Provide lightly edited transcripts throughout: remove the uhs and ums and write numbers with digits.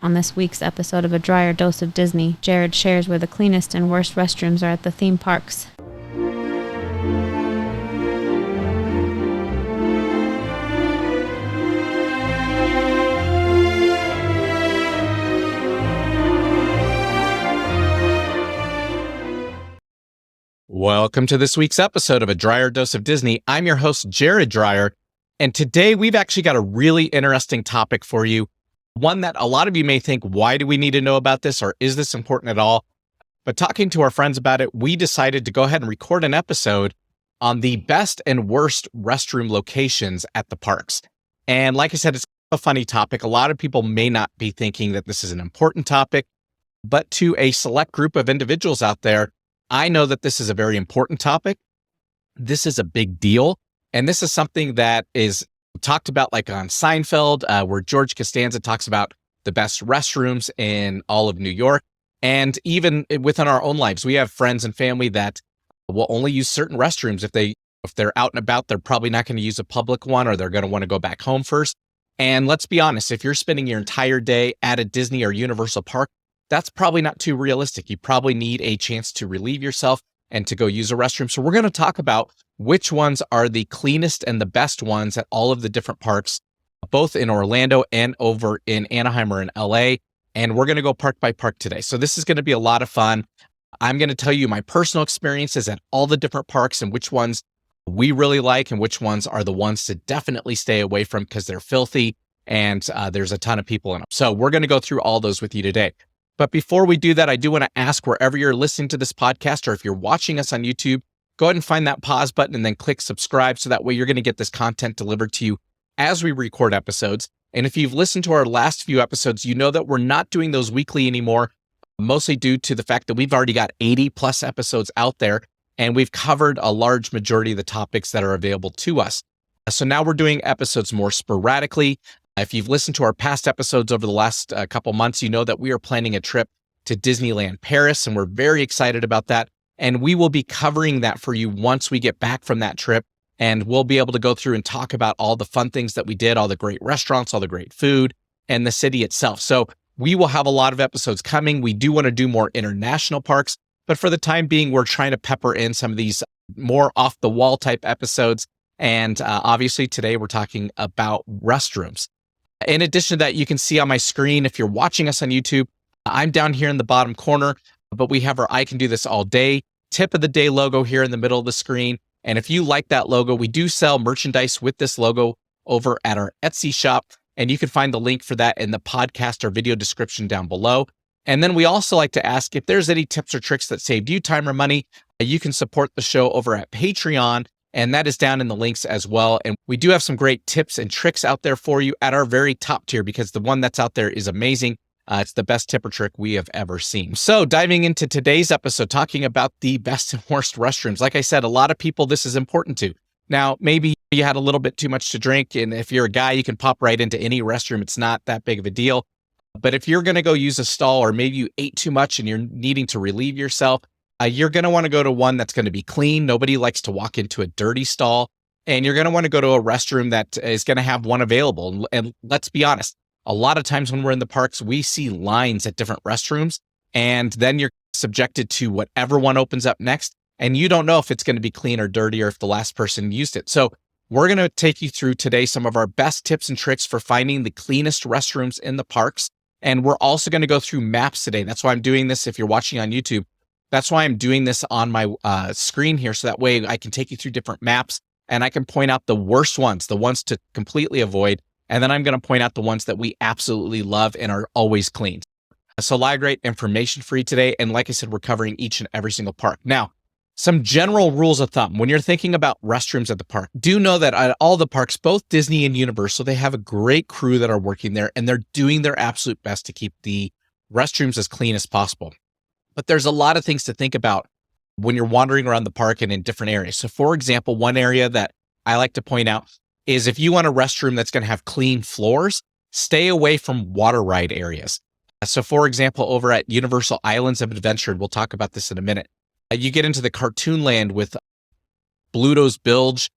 On this week's episode of A Drier Dose of Disney, Jared shares where the cleanest and worst restrooms are at the theme parks. Welcome to this week's episode of A Drier Dose of Disney. I'm your host, Jared Drier, and today we've actually got a really interesting topic for you. One that a lot of you may think, why do we need to know about this, or is this important at all? But talking to our friends about it, we decided to go ahead and record an episode on the best and worst restroom locations at the parks. And like I said, it's a funny topic. A lot of people may not be thinking that this is an important topic, but to a select group of individuals out there, I know that this is a very important topic. This is a big deal. And this is something that is talked about like on Seinfeld, where George Costanza talks about the best restrooms in all of New York. And even within our own lives, we have friends and family that will only use certain restrooms. If they're out and about, they're probably not going to use a public one, or they're going to want to go back home first. And let's be honest, if you're spending your entire day at a Disney or Universal park, that's probably not too realistic. You probably need a chance to relieve yourself and to go use a restroom. So we're going to talk about which ones are the cleanest and the best ones at all of the different parks, both in Orlando and over in Anaheim or in LA. And we're going to go park by park today. So this is going to be a lot of fun. I'm going to tell you my personal experiences at all the different parks and which ones we really like and which ones are the ones to definitely stay away from because they're filthy and there's a ton of people in them. So we're going to go through all those with you today. But before we do that, I do want to ask, wherever you're listening to this podcast, or if you're watching us on YouTube, go ahead and find that pause button and then click subscribe. So that way you're going to get this content delivered to you as we record episodes. And if you've listened to our last few episodes, you know that we're not doing those weekly anymore, mostly due to the fact that we've already got 80 plus episodes out there, and we've covered a large majority of the topics that are available to us. So now we're doing episodes more sporadically. If you've listened to our past episodes over the last couple months, you know that we are planning a trip to Disneyland Paris, and we're very excited about that. And we will be covering that for you once we get back from that trip. And we'll be able to go through and talk about all the fun things that we did, all the great restaurants, all the great food, and the city itself. So we will have a lot of episodes coming. We do want to do more international parks, but for the time being, we're trying to pepper in some of these more off-the-wall type episodes. And obviously today we're talking about restrooms. In addition to that, you can see on my screen, if you're watching us on YouTube, I'm down here in the bottom corner, but we have our I Can Do This All Day tip of the day logo here in the middle of the screen. And if you like that logo, we do sell merchandise with this logo over at our Etsy shop. And you can find the link for that in the podcast or video description down below. And then we also like to ask if there's any tips or tricks that saved you time or money. You can support the show over at Patreon. And that is down in the links as well. And we do have some great tips and tricks out there for you at our very top tier, because the one that's out there is amazing. It's the best tip or trick we have ever seen. So diving into today's episode, talking about the best and worst restrooms. Like I said, a lot of people, this is important to. Now, maybe you had a little bit too much to drink, and if you're a guy, you can pop right into any restroom. It's not that big of a deal. But if you're going to go use a stall, or maybe you ate too much and you're needing to relieve yourself, you're going to want to go to one that's going to be clean. Nobody likes to walk into a dirty stall. And you're going to want to go to a restroom that is going to have one available. And let's be honest, a lot of times when we're in the parks, we see lines at different restrooms, and then you're subjected to whatever one opens up next. And you don't know if it's going to be clean or dirty, or if the last person used it. So we're going to take you through today some of our best tips and tricks for finding the cleanest restrooms in the parks. And we're also going to go through maps today. That's why I'm doing this. If you're watching on YouTube, that's why I'm doing this on my screen here. So that way I can take you through different maps, and I can point out the worst ones, the ones to completely avoid. And then I'm going to point out the ones that we absolutely love and are always clean. So a lot of great information for you today. And like I said, we're covering each and every single park. Now, some general rules of thumb. When you're thinking about restrooms at the park, do know that at all the parks, both Disney and Universal, they have a great crew that are working there, and they're doing their absolute best to keep the restrooms as clean as possible. But there's a lot of things to think about when you're wandering around the park and in different areas. So for example, one area that I like to point out is if you want a restroom that's going to have clean floors, stay away from water ride areas. So for example, over at Universal Islands of Adventure, and we'll talk about this in a minute, you get into the cartoon land with Bluto's Bilge,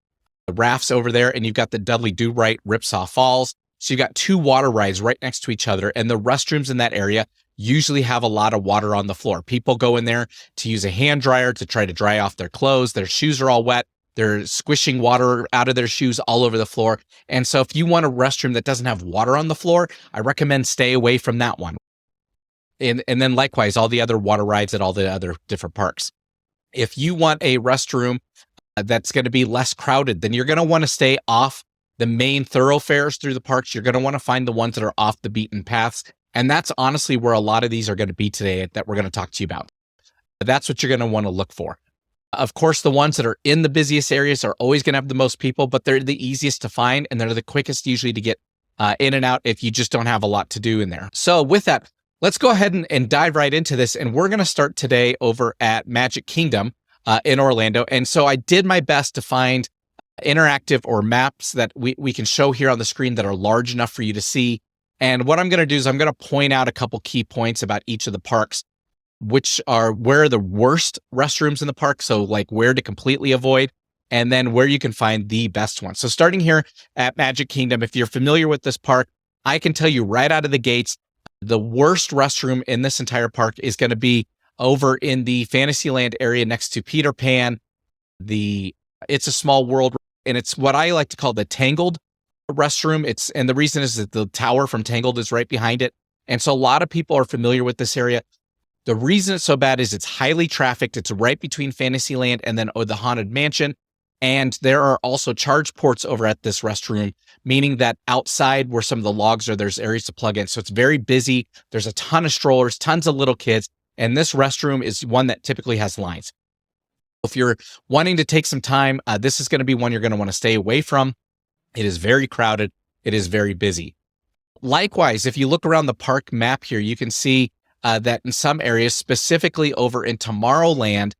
the rafts over there, and you've got the Dudley Do Right Ripsaw Falls. So you got two water rides right next to each other, and the restrooms in that area usually have a lot of water on the floor. People go in there to use a hand dryer to try to dry off their clothes. Their shoes are all wet. They're squishing water out of their shoes all over the floor. And so if you want a restroom that doesn't have water on the floor, I recommend stay away from that one. And then likewise, all the other water rides at all the other different parks. If you want a restroom that's going to be less crowded, then you're going to want to stay off the main thoroughfares through the parks. You're going to want to find the ones that are off the beaten paths. And that's honestly where a lot of these are going to be today that we're going to talk to you about. That's what you're going to want to look for. Of course, the ones that are in the busiest areas are always going to have the most people, but they're the easiest to find and they're the quickest usually to get in and out if you just don't have a lot to do in there. So with that, let's go ahead and dive right into this. And we're going to start today over at Magic Kingdom in Orlando. And so I did my best to find interactive or maps that we can show here on the screen that are large enough for you to see. And what I'm going to do is I'm going to point out a couple key points about each of the parks, which are where are the worst restrooms in the park. So like where to completely avoid, and then where you can find the best ones. So starting here at Magic Kingdom, if you're familiar with this park, I can tell you right out of the gates, the worst restroom in this entire park is going to be over in the Fantasyland area next to Peter Pan, It's a Small World, and it's what I like to call the Tangled restroom. And the reason is that the tower from Tangled is right behind it. And so a lot of people are familiar with this area. The reason it's so bad is it's highly trafficked. It's right between Fantasyland and then the Haunted Mansion. And there are also charge ports over at this restroom, meaning that outside where some of the logs are, there's areas to plug in. So it's very busy. There's a ton of strollers, tons of little kids. And this restroom is one that typically has lines. If you're wanting to take some time, this is going to be one you're going to want to stay away from. It is very crowded. It is very busy. Likewise, if you look around the park map here, you can see that in some areas, specifically over in Tomorrowland,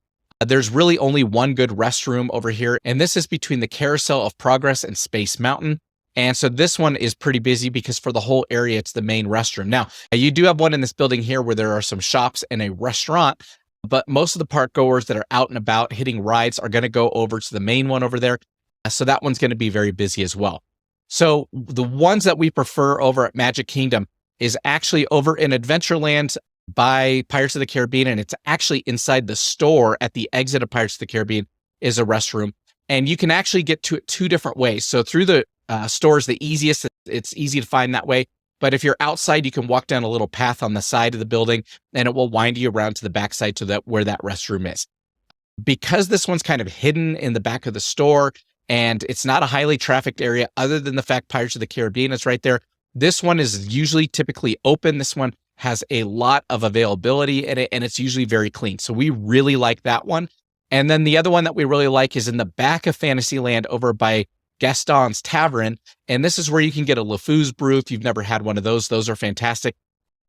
there's really only one good restroom over here. And this is between the Carousel of Progress and Space Mountain. And so this one is pretty busy because for the whole area, it's the main restroom. Now, you do have one in this building here where there are some shops and a restaurant, but most of the park goers that are out and about hitting rides are going to go over to the main one over there. So that one's going to be very busy as well. So the ones that we prefer over at Magic Kingdom is actually over in Adventureland by Pirates of the Caribbean, and it's actually inside the store at the exit of Pirates of the Caribbean is a restroom. And you can actually get to it two different ways. So through the store is the easiest. It's easy to find that way. But if you're outside, you can walk down a little path on the side of the building, and it will wind you around to the backside to where that restroom is. Because this one's kind of hidden in the back of the store, and it's not a highly trafficked area other than the fact Pirates of the Caribbean is right there, this one is usually typically open. This one has a lot of availability in it, and it's usually very clean. So we really like that one. And then the other one that we really like is in the back of Fantasyland over by Gaston's Tavern. And this is where you can get a LeFou's brew if you've never had one of those. Those are fantastic.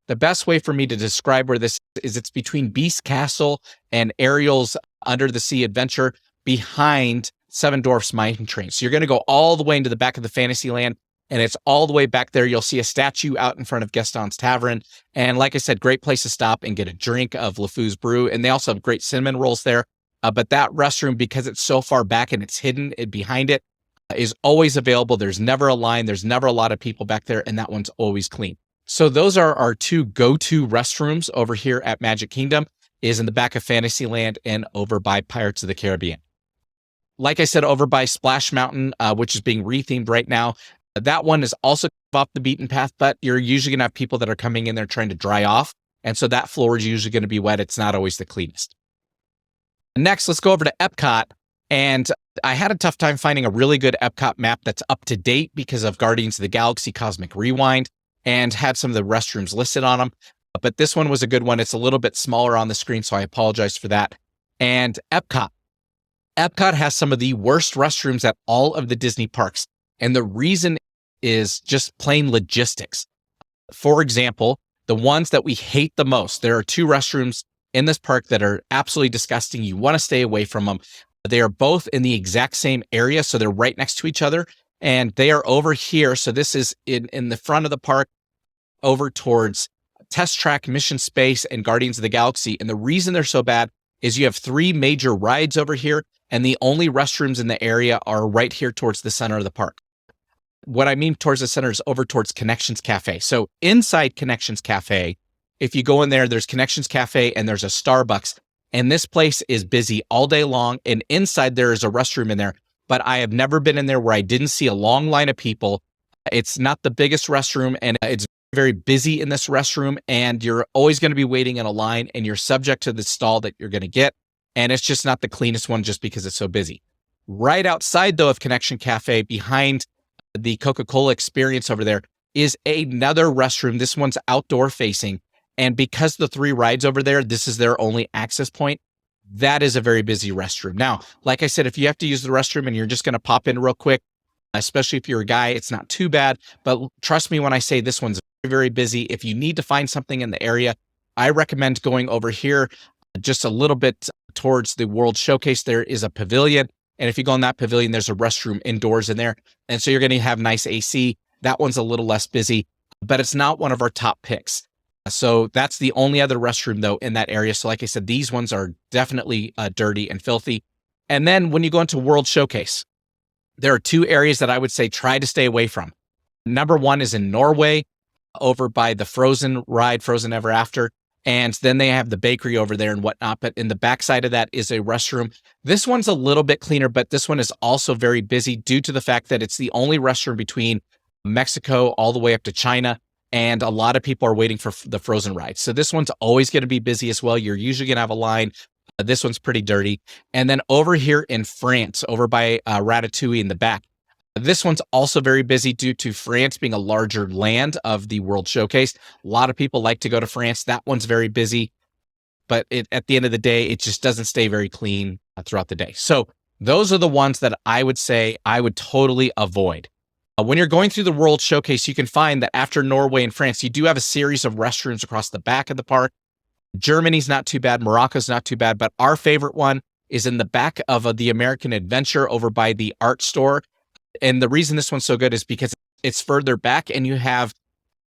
The best way for me to describe where this is, it's between Beast Castle and Ariel's Under the Sea Adventure behind Seven Dwarfs Mine Train. So you're going to go all the way into the back of the Fantasyland, and it's all the way back there. You'll see a statue out in front of Gaston's Tavern. And like I said, great place to stop and get a drink of LeFou's brew. And they also have great cinnamon rolls there. But that restroom, because it's so far back and it's hidden behind it, is always available. There's never a line. There's never a lot of people back there, and that one's always clean. So those are our two go-to restrooms over here at Magic Kingdom, is in the back of Fantasyland and over by Pirates of the Caribbean. Like I said, over by Splash Mountain, which is being rethemed right now, that one is also off the beaten path, but you're usually going to have people that are coming in there trying to dry off. And so that floor is usually going to be wet. It's not always the cleanest. Next, let's go over to Epcot. And I had a tough time finding a really good Epcot map that's up to date because of Guardians of the Galaxy Cosmic Rewind and had some of the restrooms listed on them. But this one was a good one. It's a little bit smaller on the screen, so I apologize for that. And Epcot. Epcot has some of the worst restrooms at all of the Disney parks. And the reason is just plain logistics. For example, the ones that we hate the most, there are two restrooms in this park that are absolutely disgusting. You want to stay away from them. They are both in the exact same area, so they're right next to each other. And they are over here. So this is in the front of the park over towards Test Track, Mission Space, and Guardians of the Galaxy. And the reason they're so bad is you have three major rides over here, and the only restrooms in the area are right here towards the center of the park. What I mean towards the center is over towards Connections Cafe. So inside Connections Cafe, if you go in there, there's Connections Cafe and there's a Starbucks. And this place is busy all day long. And inside there is a restroom in there. But I have never been in there where I didn't see a long line of people. It's not the biggest restroom, and it's very busy in this restroom. And you're always going to be waiting in a line, and you're subject to the stall that you're going to get. And it's just not the cleanest one just because it's so busy. Right outside, though, of Connection Cafe, behind the Coca-Cola Experience over there, is another restroom. This one's outdoor facing. And because the 3 rides over there, this is their only access point. That is a very busy restroom. Now, like I said, if you have to use the restroom and you're just going to pop in real quick, especially if you're a guy, it's not too bad. But trust me when I say this one's very, very busy. If you need to find something in the area, I recommend going over here just a little bit towards the World Showcase. There is a pavilion. And if you go in that pavilion, there's a restroom indoors in there. And so you're going to have nice AC. That one's a little less busy, but it's not one of our top picks. So that's the only other restroom, though, in that area. So like I said, these ones are definitely dirty and filthy. And then when you go into World Showcase, there are 2 areas that I would say try to stay away from. Number 1 is in Norway, over by the Frozen ride, Frozen Ever After. And then they have the bakery over there and whatnot. But in the backside of that is a restroom. This one's a little bit cleaner, but this one is also very busy due to the fact that it's the only restroom between Mexico all the way up to China. And a lot of people are waiting for the Frozen ride. So this one's always going to be busy as well. You're usually going to have a line. This one's pretty dirty. And then over here in France, over by Ratatouille in the back, this one's also very busy due to France being a larger land of the World Showcase. A lot of people like to go to France. That one's very busy. But at the end of the day, it just doesn't stay very clean throughout the day. So those are the ones that I would say I would totally avoid. When you're going through the World Showcase, you can find that after Norway and France, you do have a series of restrooms across the back of the park. Germany's not too bad. Morocco's not too bad. But our favorite one is in the back of the American Adventure over by the art store. And the reason this one's so good is because it's further back and you have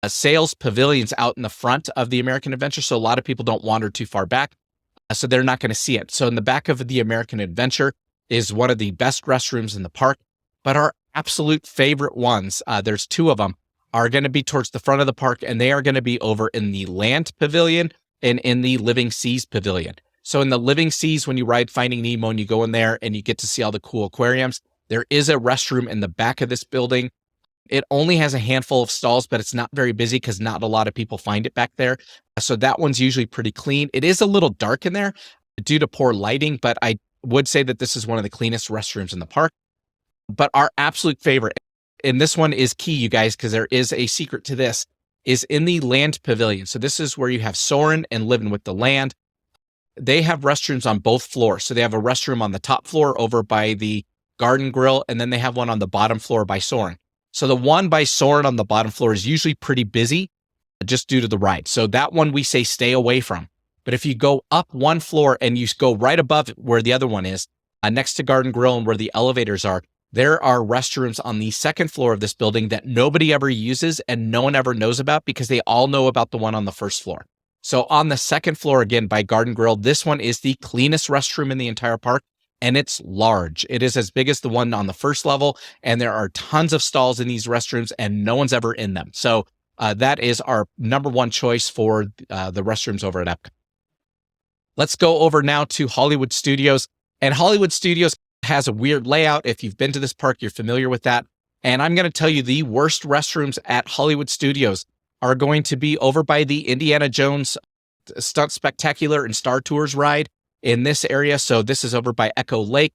sales pavilions out in the front of the American Adventure. So a lot of people don't wander too far back. So they're not going to see it. So in the back of the American Adventure is one of the best restrooms in the park. But our absolute favorite ones, there's 2 of them, are going to be towards the front of the park, and they are going to be over in the Land Pavilion and in the Living Seas Pavilion. So in the Living Seas, when you ride Finding Nemo and you go in there and you get to see all the cool aquariums, there is a restroom in the back of this building. It only has a handful of stalls, but it's not very busy because not a lot of people find it back there. So that one's usually pretty clean. It is a little dark in there due to poor lighting, but I would say that this is one of the cleanest restrooms in the park. But our absolute favorite, and this one is key, you guys, because there is a secret to this, is in the Land Pavilion. So this is where you have Soarin' and Living with the Land. They have restrooms on both floors. So they have a restroom on the top floor over by the Garden Grill, and then they have one on the bottom floor by Soarin'. So the one by Soarin' on the bottom floor is usually pretty busy just due to the ride. So that one we say stay away from. But if you go up one floor and you go right above where the other one is, next to Garden Grill and where the elevators are, there are restrooms on the second floor of this building that nobody ever uses and no one ever knows about because they all know about the one on the first floor. So on the second floor, again, by Garden Grill, this one is the cleanest restroom in the entire park, and it's large. It is as big as the one on the first level, and there are tons of stalls in these restrooms, and no one's ever in them. So that is our number 1 choice for the restrooms over at Epcot. Let's go over now to Hollywood Studios. And Hollywood Studios has a weird layout. If you've been to this park, you're familiar with that. And I'm going to tell you the worst restrooms at Hollywood Studios are going to be over by the Indiana Jones Stunt Spectacular and Star Tours ride in this area. So this is over by Echo Lake.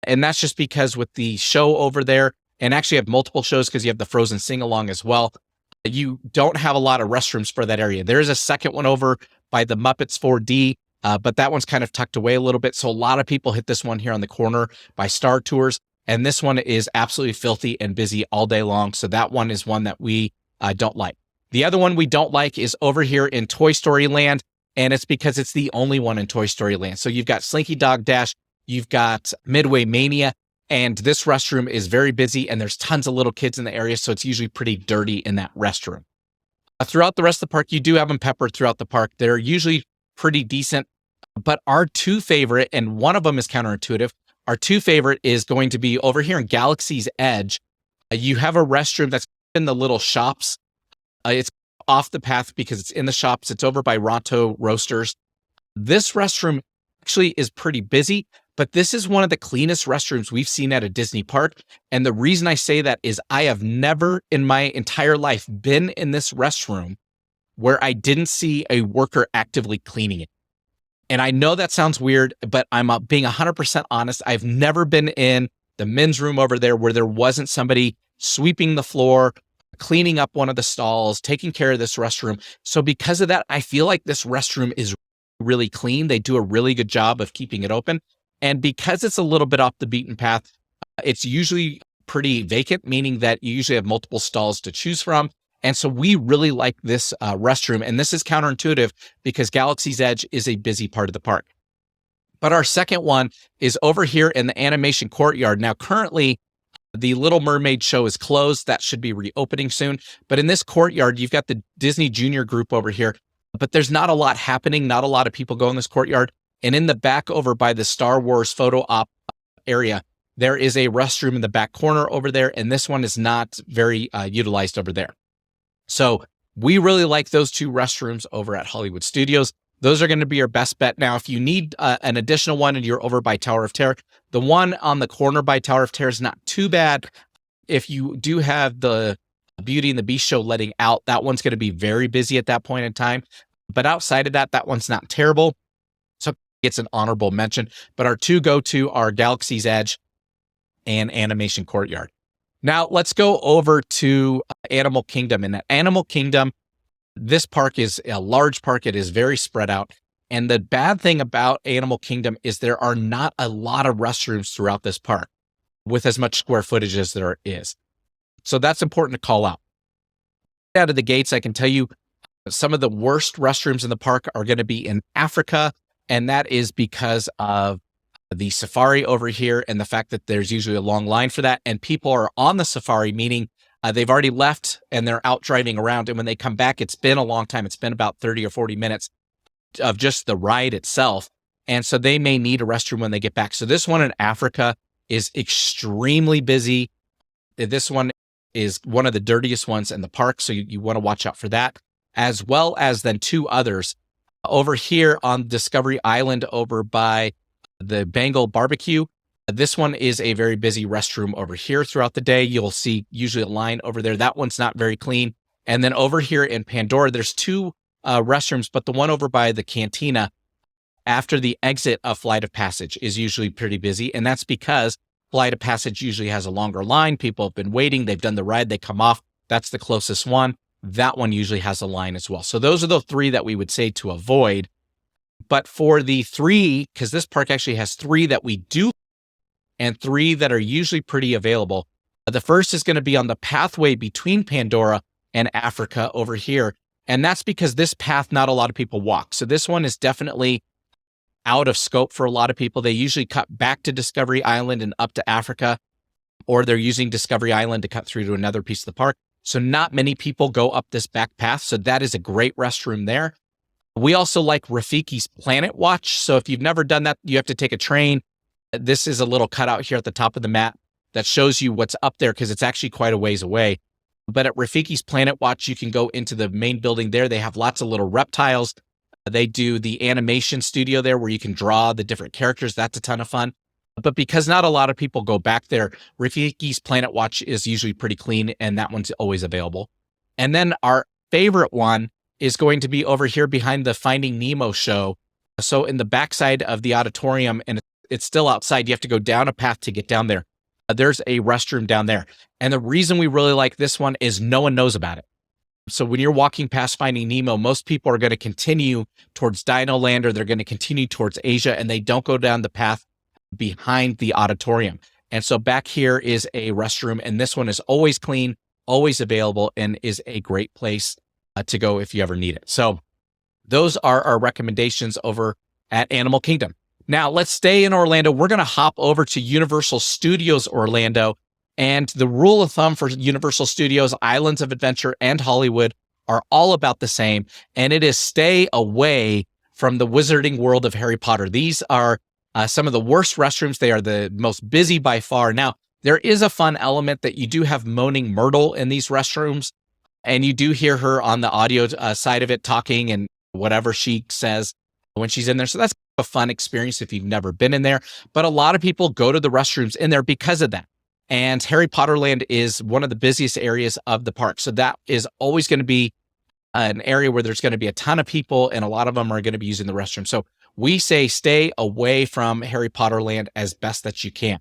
And that's just because with the show over there, and actually have multiple shows because you have the Frozen sing-along as well, you don't have a lot of restrooms for that area. There's a second one over by the Muppets 4D, but that one's kind of tucked away a little bit. So a lot of people hit this one here on the corner by Star Tours. And this one is absolutely filthy and busy all day long. So that one is one that we don't like. The other one we don't like is over here in Toy Story Land. And it's because it's the only one in Toy Story Land. So you've got Slinky Dog Dash, you've got Midway Mania, and this restroom is very busy and there's tons of little kids in the area. So it's usually pretty dirty in that restroom. Throughout the rest of the park, you do have them peppered throughout the park. They're usually pretty decent, but our 2 favorite, and one of them is counterintuitive, our 2 favorite is going to be over here in Galaxy's Edge. You have a restroom that's in the little shops. It's off the path because it's in the shops. It's over by Ronto Roasters. This restroom actually is pretty busy, but this is one of the cleanest restrooms we've seen at a Disney park. And the reason I say that is I have never in my entire life been in this restroom where I didn't see a worker actively cleaning it. And I know that sounds weird, but I'm being 100% honest. I've never been in the men's room over there where there wasn't somebody sweeping the floor, cleaning up one of the stalls, taking care of this restroom. So because of that, I feel like this restroom is really clean. They do a really good job of keeping it open. And because it's a little bit off the beaten path, it's usually pretty vacant, meaning that you usually have multiple stalls to choose from. And so we really like this restroom. And this is counterintuitive because Galaxy's Edge is a busy part of the park. But our second one is over here in the animation courtyard. Now, currently, the Little Mermaid show is closed. That should be reopening soon. But in this courtyard, you've got the Disney Junior group over here. But there's not a lot happening. Not a lot of people go in this courtyard. And in the back over by the Star Wars photo op area, there is a restroom in the back corner over there. And this one is not very utilized over there. So we really like those two restrooms over at Hollywood Studios. Those are going to be your best bet. Now, if you need an additional one and you're over by Tower of Terror, the one on the corner by Tower of Terror is not too bad. If you do have the Beauty and the Beast show letting out, that one's going to be very busy at that point in time. But outside of that, that one's not terrible. So it's an honorable mention. But our two go-to are Galaxy's Edge and Animation Courtyard. Now, let's go over to Animal Kingdom. And at Animal Kingdom, this park is a large park. It is very spread out. And the bad thing about Animal Kingdom is there are not a lot of restrooms throughout this park with as much square footage as there is. So that's important to call out. Out of the gates, I can tell you some of the worst restrooms in the park are going to be in Africa. And that is because of the safari over here and the fact that there's usually a long line for that. And people are on the safari, meaning they've already left and they're out driving around. And when they come back, it's been a long time. It's been about 30 or 40 minutes of just the ride itself. And so they may need a restroom when they get back. So this one in Africa is extremely busy. This one is one of the dirtiest ones in the park. So you want to watch out for that, as well as then two others over here on Discovery Island over by the Bengal Barbecue. This one is a very busy restroom over here throughout the day. You'll see usually a line over there. That one's not very clean. And then over here in Pandora, there's two restrooms, but the one over by the cantina after the exit of Flight of Passage is usually pretty busy. And that's because Flight of Passage usually has a longer line. People have been waiting. They've done the ride. They come off. That's the closest one. That one usually has a line as well. So those are the three that we would say to avoid. But for the three, because this park actually has three that we do and three that are usually pretty available. The first is going to be on the pathway between Pandora and Africa over here. And that's because this path, not a lot of people walk. So this one is definitely out of scope for a lot of people. They usually cut back to Discovery Island and up to Africa, or they're using Discovery Island to cut through to another piece of the park. So not many people go up this back path. So that is a great restroom there. We also like Rafiki's Planet Watch. So if you've never done that, you have to take a train. This is a little cutout here at the top of the map that shows you what's up there because it's actually quite a ways away. But at Rafiki's Planet Watch, you can go into the main building there. They have lots of little reptiles. They do the animation studio there where you can draw the different characters. That's a ton of fun. But because not a lot of people go back there, Rafiki's Planet Watch is usually pretty clean, and that one's always available. And then our favorite one is going to be over here behind the Finding Nemo show. So in the backside of the auditorium, and it's still outside, you have to go down a path to get down there. There's a restroom down there. And the reason we really like this one is no one knows about it. So when you're walking past Finding Nemo, most people are going to continue towards Dino Land or they're going to continue towards Asia, and they don't go down the path behind the auditorium. And so back here is a restroom, and this one is always clean, always available, and is a great place to go if you ever need it. So those are our recommendations over at Animal Kingdom. Now let's stay in Orlando. We're going to hop over to Universal Studios Orlando. And the rule of thumb for Universal Studios, Islands of Adventure, and Hollywood are all about the same. And it is stay away from the Wizarding World of Harry Potter. These are some of the worst restrooms. They are the most busy by far. Now, There is a fun element that you do have Moaning Myrtle in these restrooms, and you do hear her on the audio side of it talking and whatever she says when she's in there. So that's a fun experience if you've never been in there. But a lot of people go to the restrooms in there because of that. And Harry Potter Land is one of the busiest areas of the park. So that is always going to be an area where there's going to be a ton of people, and a lot of them are going to be using the restroom. So we say stay away from Harry Potter Land as best that you can.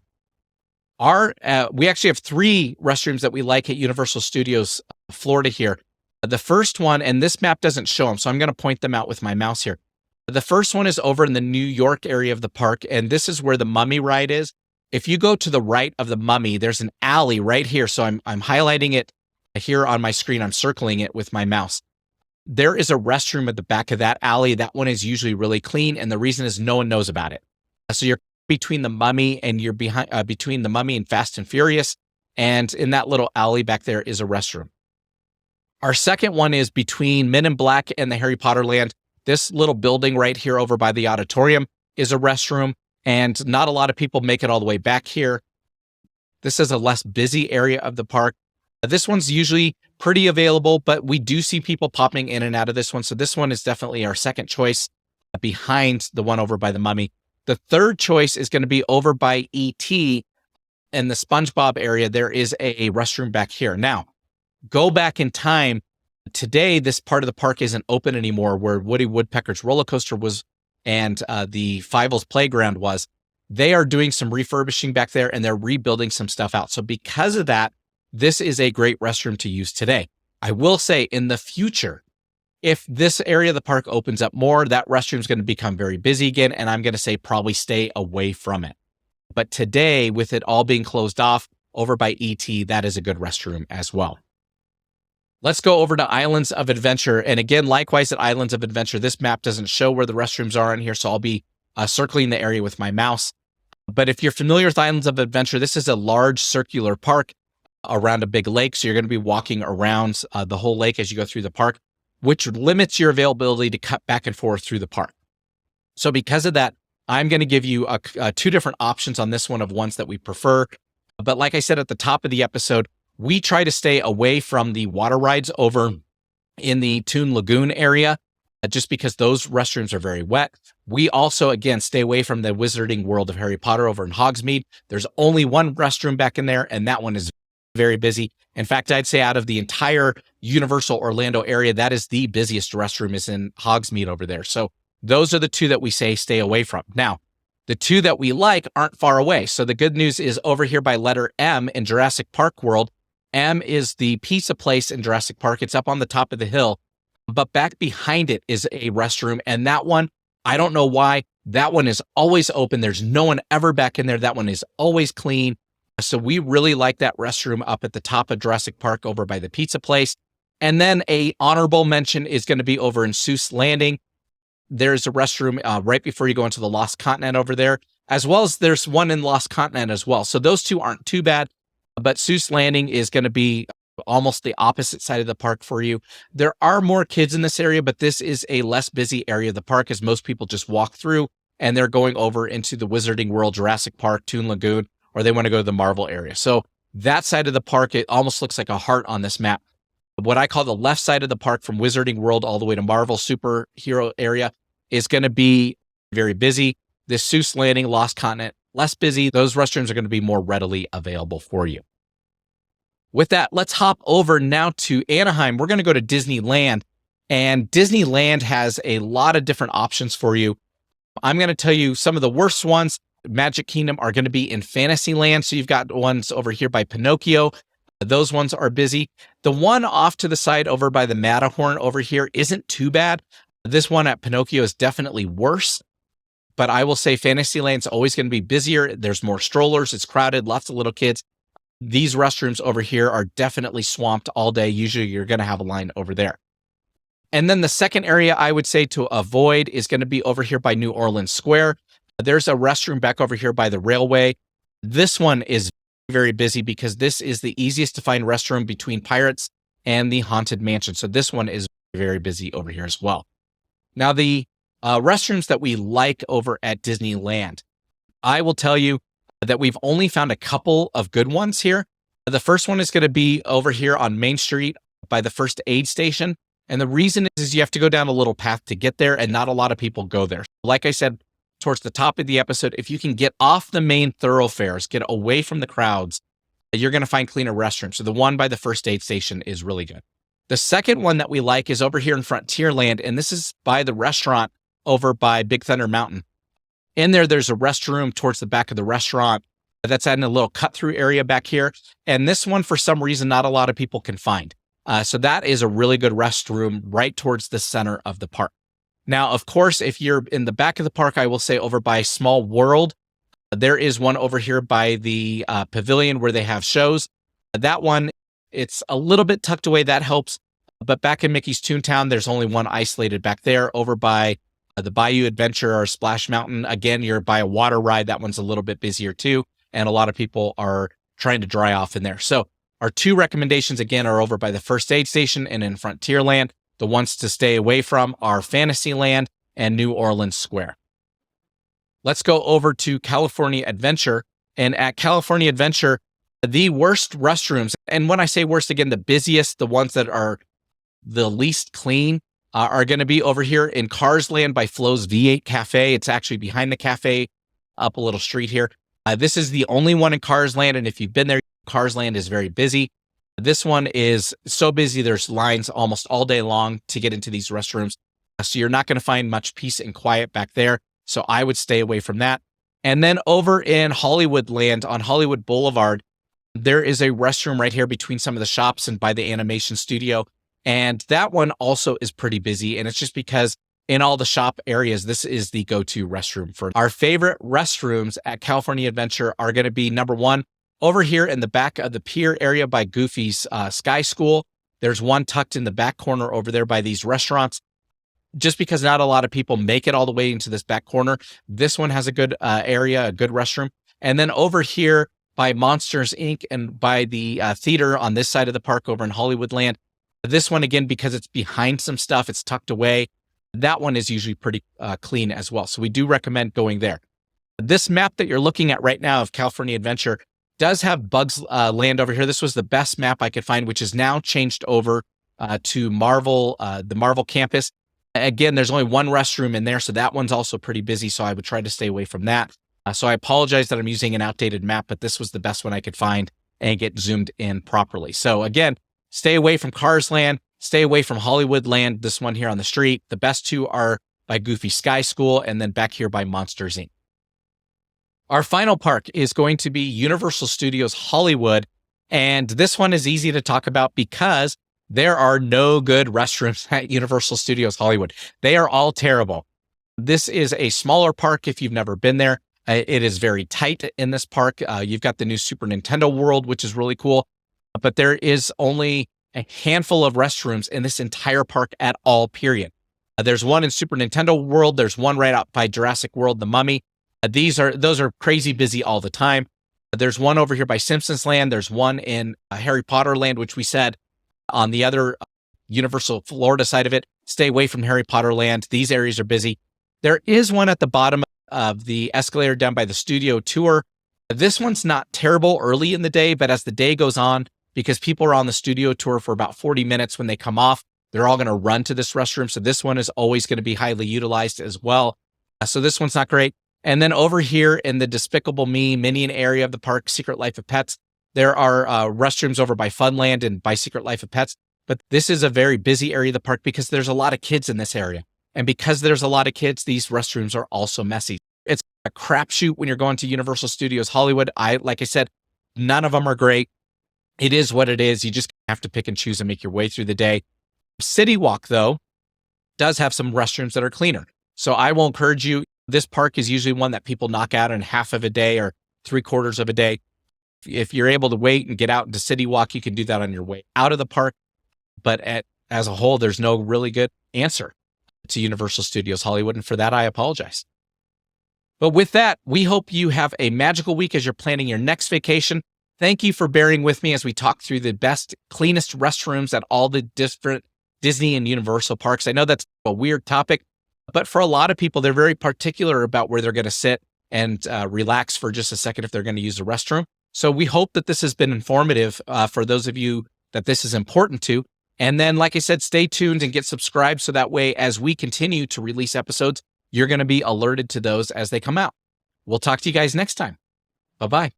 We actually have 3 restrooms that we like at Universal Studios Florida here. The first one, and this map doesn't show them, so I'm going to point them out with my mouse here. The first one is over in the New York area of the park, and this is where the Mummy ride is. If you go to the right of the Mummy, there's an alley right here. So I'm highlighting it here on my screen. I'm circling it with my mouse. There is a restroom at the back of that alley. That one is usually really clean, and the reason is no one knows about it. So you're between the Mummy and you're between the Mummy and Fast and Furious, and in that little alley back there is a restroom. Our second one is between Men in Black and the Harry Potter Land. This little building right here over by the auditorium is a restroom, and not a lot of people make it all the way back here. This is a less busy area of the park. This one's usually pretty available, but we do see people popping in and out of this one. So this one is definitely our second choice behind the one over by the Mummy. The third choice is going to be over by E.T. in the SpongeBob area. There is a restroom back here. Now, go back in time. Today, this part of the park isn't open anymore, where Woody Woodpecker's roller coaster was and the Fievel's playground was. They are doing some refurbishing back there, and they're rebuilding some stuff out. So because of that, this is a great restroom to use today. I will say in the future, if this area of the park opens up more, that restroom is going to become very busy again, and I'm going to say probably stay away from it. But today, with it all being closed off over by ET, that is a good restroom as well. Let's go over to Islands of Adventure. And again, likewise at Islands of Adventure, this map doesn't show where the restrooms are in here, so I'll be circling the area with my mouse. But if you're familiar with Islands of Adventure, this is a large circular park around a big lake. So you're going to be walking around the whole lake as you go through the park, which limits your availability to cut back and forth through the park. So because of that, I'm going to give you 2 different options on this one of ones that we prefer. But like I said at the top of the episode, we try to stay away from the water rides over in the Toon Lagoon area, just because those restrooms are very wet. We also, again, stay away from the Wizarding World of Harry Potter over in Hogsmeade. There's only one restroom back in there, and that one is very busy. In fact, I'd say out of the entire Universal Orlando area, that is the busiest restroom is in Hogsmeade over there. So those are the 2 that we say stay away from. Now, the 2 that we like aren't far away. So the good news is over here by letter M in Jurassic Park World. M is the pizza place in Jurassic Park. It's up on the top of the hill, but back behind it is a restroom. And that one, I don't know why, that one is always open. There's no one ever back in there. That one is always clean. So we really like that restroom up at the top of Jurassic Park over by the pizza place. And then a honorable mention is going to be over in Seuss Landing. There's a restroom right before you go into the Lost Continent over there, as well as there's one in Lost Continent as well. So those 2 aren't too bad. But Seuss Landing is going to be almost the opposite side of the park for you. There are more kids in this area, but this is a less busy area of the park as most people just walk through and they're going over into the Wizarding World, Jurassic Park, Toon Lagoon, or they want to go to the Marvel area. So that side of the park, it almost looks like a heart on this map. What I call the left side of the park from Wizarding World all the way to Marvel superhero area is going to be very busy. This Seuss Landing, Lost Continent, less busy. Those restrooms are going to be more readily available for you. With that, let's hop over now to Anaheim. We're going to go to Disneyland, and Disneyland has a lot of different options for you. I'm going to tell you some of the worst ones. Magic Kingdom are going to be in Fantasyland. So you've got ones over here by Pinocchio. Those ones are busy. The one off to the side over by the Matterhorn over here isn't too bad. This one at Pinocchio is definitely worse. But I will say Fantasyland's always going to be busier. There's more strollers. It's crowded, lots of little kids. These restrooms over here are definitely swamped all day. Usually you're going to have a line over there. And then the second area I would say to avoid is going to be over here by New Orleans Square. There's a restroom back over here by the railway. This one is very busy because this is the easiest to find restroom between Pirates and the Haunted Mansion. So this one is very busy over here as well. Now, the restrooms that we like over at Disneyland, I will tell you, that we've only found a couple of good ones here. The first one is going to be over here on Main Street by the first aid station. And the reason is you have to go down a little path to get there, and not a lot of people go there. Like I said, towards the top of the episode, if you can get off the main thoroughfares, get away from the crowds, you're going to find cleaner restrooms. So the one by the first aid station is really good. The second one that we like is over here in Frontierland, and this is by the restaurant over by Big Thunder Mountain. In there, there's a restroom towards the back of the restaurant that's in a little cut-through area back here. And this one, for some reason, not a lot of people can find. So that is a really good restroom right towards the center of the park. Now, of course, if you're in the back of the park, I will say over by Small World, there is one over here by the pavilion where they have shows. That one, it's a little bit tucked away. That helps. But back in Mickey's Toontown, there's only one isolated back there. Over by the Bayou Adventure or Splash Mountain, again, you're by a water ride. That one's a little bit busier too. And a lot of people are trying to dry off in there. So our two recommendations, again, are over by the first aid station and in Frontierland. The ones to stay away from are Fantasyland and New Orleans Square. Let's go over to California Adventure. And at California Adventure, the worst restrooms, and when I say worst, again, the busiest, the ones that are the least clean, are going to be over here in Cars Land by Flo's V8 Cafe. It's actually behind the cafe up a little street here. This is the only one in Cars Land, and if you've been there, Cars Land is very busy. This one is so busy, there's lines almost all day long to get into these restrooms. So you're not going to find much peace and quiet back there. So I would stay away from that. And then over in Hollywood Land on Hollywood Boulevard, there is a restroom right here between some of the shops and by the animation studio. And that one also is pretty busy. And it's just because in all the shop areas, this is the go-to restroom for our favorite restrooms at California Adventure are going to be number one, over here in the back of the pier area by Goofy's Sky School. There's one tucked in the back corner over there by these restaurants. Just because not a lot of people make it all the way into this back corner, this one has a good area, a good restroom. And then over here by Monsters, Inc. and by the theater on this side of the park over in Hollywood Land, this one, again, because it's behind some stuff, it's tucked away. That one is usually pretty clean as well. So we do recommend going there. This map that you're looking at right now of California Adventure does have Bugs Land over here. This was the best map I could find, which is now changed over to Marvel, the Marvel campus. Again, there's only one restroom in there, so that one's also pretty busy, so I would try to stay away from that. So I apologize that I'm using an outdated map, but this was the best one I could find and get zoomed in properly. So again, stay away from Cars Land, stay away from Hollywood Land, this one here on the street. The best two are by Goofy Sky School and then back here by Monsters, Inc. Our final park is going to be Universal Studios Hollywood, and this one is easy to talk about because there are no good restrooms at Universal Studios Hollywood. They are all terrible. This is a smaller park if you've never been there. It is very tight in this park. You've got the new Super Nintendo World, which is really cool, but there is only a handful of restrooms in this entire park at all, period. There's one in Super Nintendo World. There's one right out by Jurassic World, The Mummy. Those are crazy busy all the time. There's one over here by Simpsons Land. There's one in Harry Potter Land, which we said on the other Universal Florida side of it, stay away from Harry Potter Land. These areas are busy. There is one at the bottom of the escalator down by the studio tour. This one's not terrible early in the day, but as the day goes on, because people are on the studio tour for about 40 minutes when they come off, they're all going to run to this restroom. So this one is always going to be highly utilized as well. So this one's not great. And then over here in the Despicable Me Minion area of the park, Secret Life of Pets, there are restrooms over by Funland and by Secret Life of Pets. But this is a very busy area of the park because there's a lot of kids in this area. And because there's a lot of kids, these restrooms are also messy. It's a crapshoot when you're going to Universal Studios Hollywood. Like I said, none of them are great. It is what it is. You just have to pick and choose and make your way through the day. City Walk, though, does have some restrooms that are cleaner. So I will encourage you. This park is usually one that people knock out in half of a day or 3/4 of a day. If you're able to wait and get out into City Walk, you can do that on your way out of the park. But as a whole, there's no really good answer to Universal Studios Hollywood. And for that, I apologize. But with that, we hope you have a magical week as you're planning your next vacation. Thank you for bearing with me as we talk through the best, cleanest restrooms at all the different Disney and Universal parks. I know that's a weird topic, but for a lot of people, they're very particular about where they're going to sit and relax for just a second if they're going to use the restroom. So we hope that this has been informative for those of you that this is important to. And then, like I said, stay tuned and get subscribed so that way, as we continue to release episodes, you're going to be alerted to those as they come out. We'll talk to you guys next time. Bye-bye.